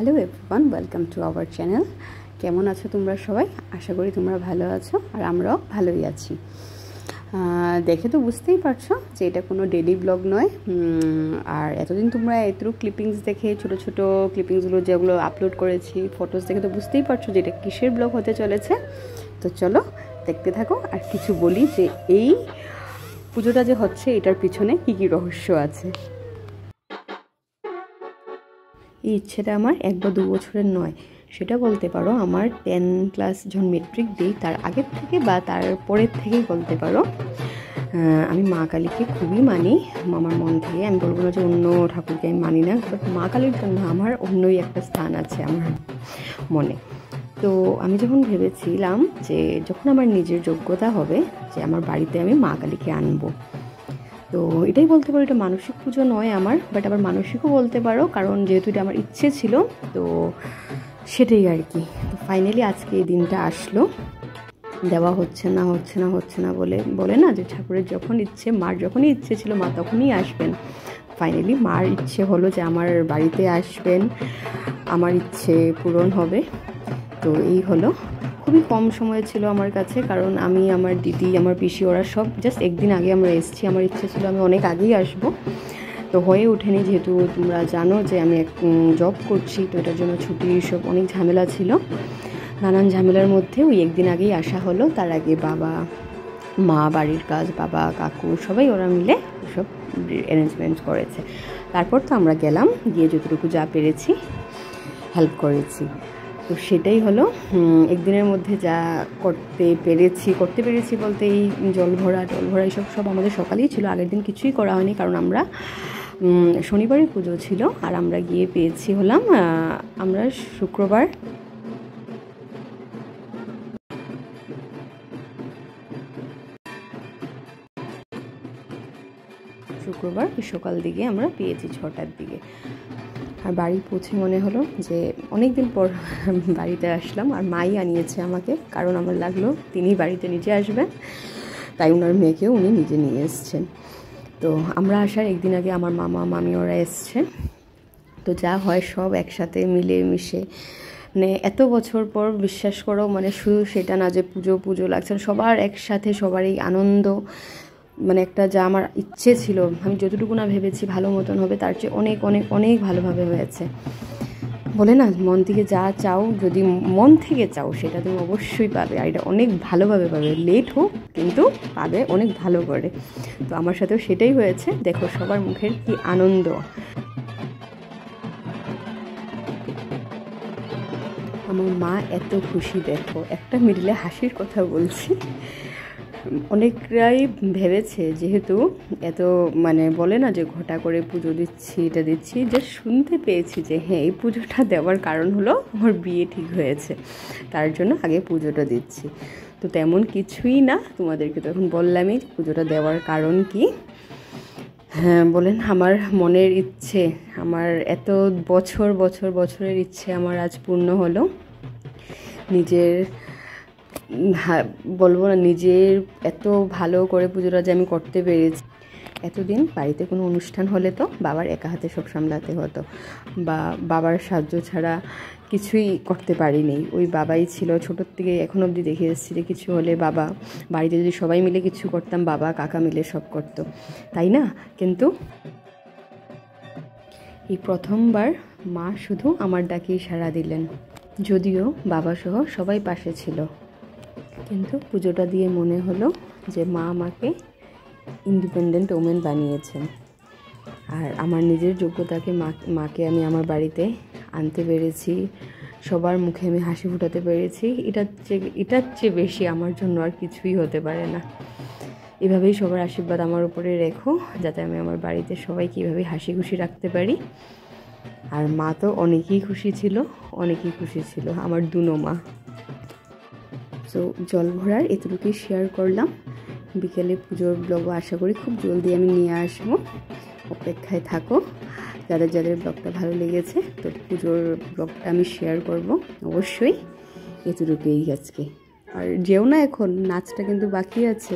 Hello everyone, welcome to our channel. কেমন আছো তোমরা সবাই? আশা করি তোমরা ভালো আছো, আর আমরাও ভালোই আছি। দেখে তো বুঝতেই পারছো যে এটা কোনো ডেলি ব্লগ নয়। আর এতদিন তোমরা এতটুকু ক্লিপিংস দেখে, ছোটো ছোটো ক্লিপিংসগুলো যেগুলো আপলোড করেছি, ফটোস দেখে তো বুঝতেই পারছো যে এটা কিসের ব্লগ হতে চলেছে। তো চলো দেখতে থাকো। আর কিছু বলি যে এই পুজোটা যে হচ্ছে এটার পিছনে কী কী রহস্য আছে। এই ইচ্ছেটা আমার 1 বা 2 বছরের নয়, সেটা বলতে পারো আমার 10 ক্লাস যখন মেট্রিক দিই তার আগের থেকে বা তার পরের থেকেই বলতে পারো। আমি মা কালীকে খুবই মানি আমার মন থেকে। আমি বলবো না যে অন্য ঠাকুরকে আমি মানি না, বাট মা কালীর জন্য আমার অন্যই একটা স্থান আছে আমার মনে। তো আমি যখন ভেবেছিলাম যে যখন আমার নিজের যোগ্যতা হবে যে আমার বাড়িতে আমি মা কালীকে আনবো, তো এটাই বলতে পারো এটা মানসিক পুজো নয় আমার, বাট আবার মানসিকও বলতে পারো, কারণ যেহেতু এটা আমার ইচ্ছে ছিল তো সেটাই আর কি। তো ফাইনালি আজকে এই দিনটা আসলো। দেওয়া হচ্ছে না বলে না যে ঠাকুরের যখন ইচ্ছে, মার যখনই ইচ্ছে ছিল মা তখনই আসবেন। ফাইনালি মার ইচ্ছে হলো যে আমার বাড়িতে আসবেন, আমার ইচ্ছে পূরণ হবে। তো এই হলো। খুবই কম সময় ছিল আমার কাছে, কারণ আমি, আমার দিদি, আমার পিসি ওরা সব জাস্ট একদিন আগে আমরা এসেছি। আমার ইচ্ছে ছিল আমি অনেক আগেই আসবো, তো হয়ে ওঠেনি। যেহেতু তোমরা জানো যে আমি জব করছি, তো এটার জন্য ছুটি সব অনেক ঝামেলা ছিল। নানান ঝামেলার মধ্যে ওই একদিন আগেই আসা হলো। তার আগে বাবা, মা, বাড়ির কাজ, বাবা, কাকু সবাই ওরা মিলে সব অ্যারেঞ্জমেন্ট করেছে। তারপর তো আমরা গেলাম, গিয়ে যতটুকু যা পেরেছি হেল্প করেছি। তো সেটাই হলো। একদিনের মধ্যে যা করতে পেরেছি বলতে এই জল ভরা এইসব সব আমাদের সকালেই ছিল। আগের দিন কিছুই করা হয়নি, কারণ আমরা শনিবারের পুজো ছিল আর আমরা গিয়ে পেয়েছি হলাম আমরা শুক্রবার সকাল দিকে আমরা পেয়েছি 6টার দিকে। আর বাড়ি পৌঁছে মনে হলো যে অনেক দিন পর বাড়িতে আসলাম। আর মাই আনিয়েছে আমাকে, কারণ আমার লাগলো তিনি বাড়িতে নিজে আসবেন, তাই ওনার মেয়েকেও উনি নিজে নিয়ে এসছেন। তো আমরা আসার একদিন আগে আমার মামা মামি ওরা এসছেন। তো যা হয় সব একসাথে মিলে মিশে, মানে এত বছর পর বিশ্বাস করো, মানে শুধু সেটা না যে পুজো লাগছে, সবার একসাথে সবারই আনন্দ, মানে একটা যা আমার ইচ্ছে ছিল, আমি যতটুকু না ভেবেছি ভালো মতন হবে তার চেয়ে অনেক অনেক অনেক ভালোভাবে হয়েছে। বলে না, মন থেকে যা চাও, যদি মন থেকে চাও সেটা তুমি অবশ্যই পাবে। আর এটা অনেক ভালোভাবে পাবে, লেট হোক কিন্তু পাবে অনেক ভালো করে। তো আমার সাথেও সেটাই হয়েছে। দেখো সবার মুখের কি আনন্দ। আমার মা এত খুশি, দেখো একটা মিডিলে হাসির কথা বলছি। অনেকরাই ভেবেছে যেহেতু এত মানে বলে না যে ঘটা করে পুজো দিচ্ছি, এটা দিচ্ছি, যে শুনতে পেয়েছি যে হ্যাঁ এই পুজোটা দেওয়ার কারণ হলো আমার বিয়ে ঠিক হয়েছে, তার জন্য আগে পুজোটা দিচ্ছি। তো তেমন কিছুই না, তোমাদেরকে তো এখন বললামই পুজোটা দেওয়ার কারণ কি। হ্যাঁ বলেন, আমার মনের ইচ্ছে, আমার এত বছরের ইচ্ছে আমার আজ পূর্ণ হলো। নিজের বলবো না, নিজের এত ভালো করে পুজোটা যে আমি করতে পেরেছি। এতদিন বাড়িতে কোনো অনুষ্ঠান হলে তো বাবার একা হাতে সব সামলাতে হতো, বা বাবার সাহায্য ছাড়া কিছুই করতে পারিনি। ওই বাবাই ছিল ছোটোর থেকে এখন অবধি দেখে এসেছি যে কিছু হলে বাবা, বাড়িতে যদি সবাই মিলে কিছু করতাম বাবা কাকা মিলে সব করতো, তাই না? কিন্তু এই প্রথমবার মা শুধু আমার ডাকেই সাড়া দিলেন, যদিও বাবা সহ সবাই পাশে ছিল। কিন্তু পুজোটা দিয়ে মনে হলো যে মা আমাকে ইন্ডিপেন্ডেন্ট ওমেন বানিয়েছেন। আর আমার নিজের যোগ্যতাকে মাকে আমি আমার বাড়িতে আনতে পেরেছি, সবার মুখে আমি হাসি ফুটাতে পেরেছি। এটার চেয়ে বেশি আমার জন্য আর কিছুই হতে পারে না। এভাবেই সবার আশীর্বাদ আমার উপরে রেখো, যাতে আমি আমার বাড়িতে সবাইকে এভাবেই হাসি খুশি রাখতে পারি। আর মা তো অনেকই খুশি ছিল, অনেকই খুশি ছিল, আমার দুনো মা। সো জল ভরার এতটুকুই শেয়ার করলাম। বিকেলে পুজোর ব্লগও আশা করি খুব জলদি আমি নিয়ে আসবো, অপেক্ষায় থাকো। যাদের যাদের ব্লগটা ভালো লেগেছে, তো পুজোর ব্লগটা আমি শেয়ার করব অবশ্যই। এতটুকুই আজকে। আর যেও না, এখন নাচটা কিন্তু বাকি আছে।